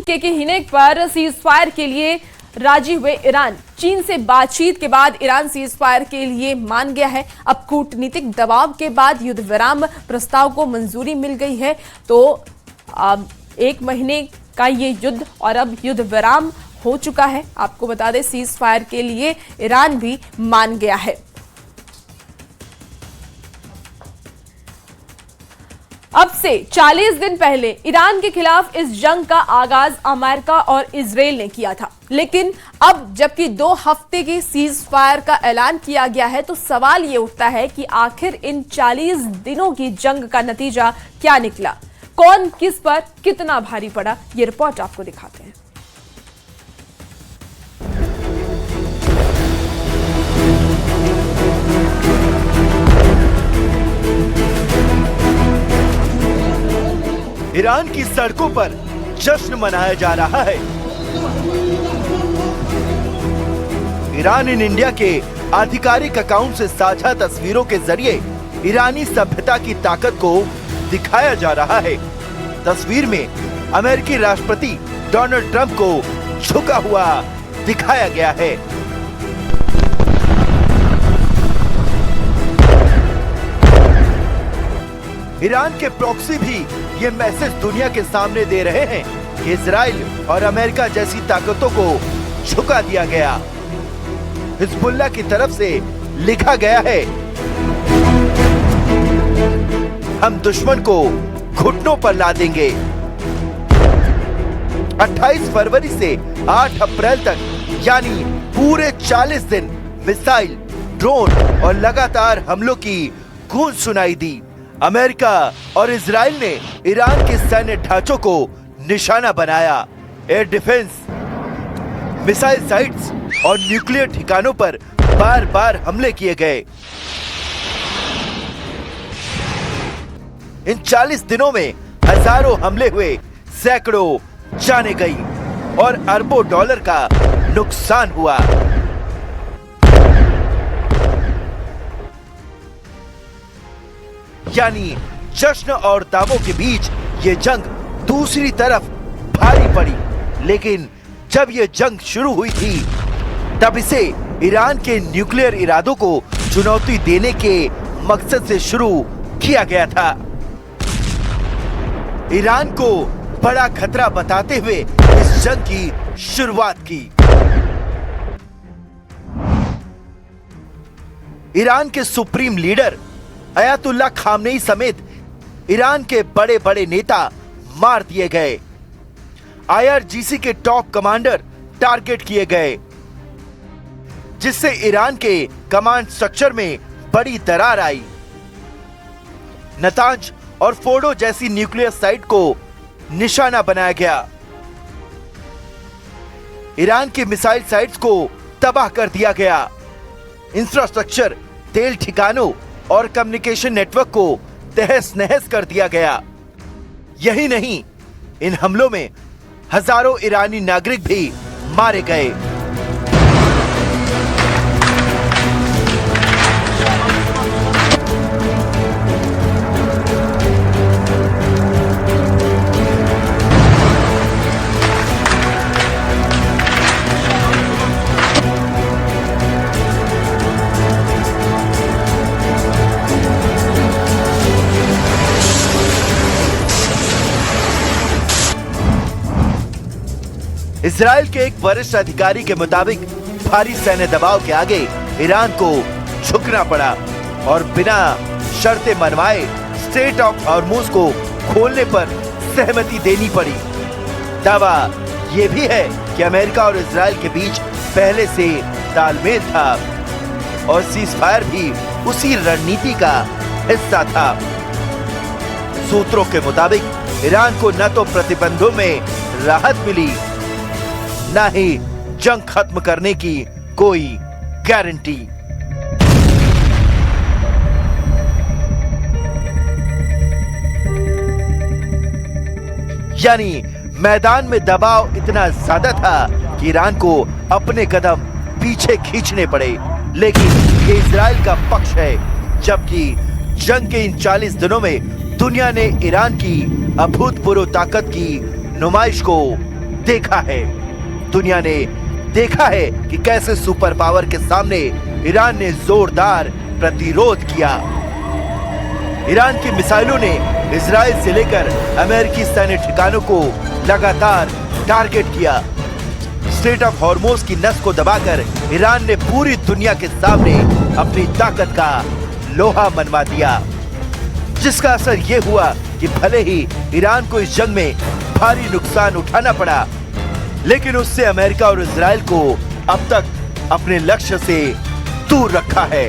के पर cease fire के लिए राजी हुए ईरान। चीन से बातचीत के बाद ईरान सीज फायर के लिए मान गया है। अब कूटनीतिक दबाव के बाद युद्ध विराम प्रस्ताव को मंजूरी मिल गई है। तो अब 1 महीने का ये युद्ध और अब युद्ध विराम हो चुका है। आपको बता दें सीज फायर के लिए ईरान भी मान गया है। अब से 40 दिन पहले ईरान के खिलाफ इस जंग का आगाज अमेरिका और इजराइल ने किया था, लेकिन अब जबकि 2 हफ्ते की सीज फायर का ऐलान किया गया है तो सवाल ये उठता है कि आखिर इन 40 दिनों की जंग का नतीजा क्या निकला, कौन किस पर कितना भारी पड़ा, ये रिपोर्ट आपको दिखाते हैं। ईरान की सड़कों पर जश्न मनाया जा रहा है। ईरान इन इंडिया के आधिकारिक अकाउंट से साझा तस्वीरों के जरिए ईरानी सभ्यता की ताकत को दिखाया जा रहा है। तस्वीर में अमेरिकी राष्ट्रपति डोनाल्ड ट्रंप को झुका हुआ दिखाया गया है। ईरान के प्रॉक्सी भी ये मैसेज दुनिया के सामने दे रहे हैं कि इजराइल और अमेरिका जैसी ताकतों को झुका दिया गया। हिजबुल्लाह की तरफ से लिखा गया है, हम दुश्मन को घुटनों पर ला देंगे। 28 फरवरी से 8 अप्रैल तक यानी पूरे 40 दिन मिसाइल, ड्रोन और लगातार हमलों की गूंज सुनाई दी। अमेरिका और इजराइल ने ईरान के सैन्य ढांचों को निशाना बनाया। एयर डिफेंस, मिसाइल साइट्स और न्यूक्लियर ठिकानों पर बार बार हमले किए गए। इन 40 दिनों में हजारों हमले हुए, सैकड़ों जानें गई और अरबों डॉलर का नुकसान हुआ। यानी जश्न और दावों के बीच ये जंग दूसरी तरफ भारी पड़ी। लेकिन जब ये जंग शुरू हुई थी तब इसे ईरान के न्यूक्लियर इरादों को चुनौती देने के मकसद से शुरू किया गया था। ईरान को बड़ा खतरा बताते हुए इस जंग की शुरुआत की। ईरान के सुप्रीम लीडर अयातुल्लाह खामनेई समेत ईरान के बड़े बड़े नेता मार दिए गए। आईआरजीसी के टॉप कमांडर टारगेट किए गए, जिससे ईरान के कमांड स्ट्रक्चर में बड़ी दरार आई। नतांज और फोर्डो जैसी न्यूक्लियर साइट को निशाना बनाया गया। ईरान की मिसाइल साइट्स को तबाह कर दिया गया। इंफ्रास्ट्रक्चर, तेल ठिकानों और कम्युनिकेशन नेटवर्क को तहस नहस कर दिया गया। यही नहीं, इन हमलों में हजारों ईरानी नागरिक भी मारे गए। इजराइल के एक वरिष्ठ अधिकारी के मुताबिक भारी सैन्य दबाव के आगे ईरान को झुकना पड़ा और बिना शर्तें मनवाए स्ट्रेट ऑफ हॉर्मुज को खोलने पर सहमति देनी पड़ी। दावा यह भी है कि अमेरिका और इजराइल के बीच पहले से तालमेल था और सीज फायर भी उसी रणनीति का हिस्सा था। सूत्रों के मुताबिक ईरान को न तो प्रतिबंधों में राहत मिली, ना ही जंग खत्म करने की कोई गारंटी। यानी मैदान में दबाव इतना ज्यादा था कि ईरान को अपने कदम पीछे खींचने पड़े। लेकिन ये इजराइल का पक्ष है, जबकि जंग के इन 40 दिनों में दुनिया ने ईरान की अभूतपूर्व ताकत की नुमाइश को देखा है। दुनिया ने देखा है कि कैसे सुपर पावर के सामने ईरान ने जोरदार प्रतिरोध किया। ईरान की मिसाइलों ने इजराइल से लेकर अमेरिकी सैन्य ठिकानों को लगातार टारगेट किया। स्ट्रेट ऑफ हॉर्मोज की नस को दबाकर ईरान ने पूरी दुनिया के सामने अपनी ताकत का लोहा मनवा दिया, जिसका असर यह हुआ कि भले ही ईरान को इस जंग में भारी नुकसान उठाना पड़ा, लेकिन उससे अमेरिका और इजराइल को अब तक अपने लक्ष्य से दूर रखा है।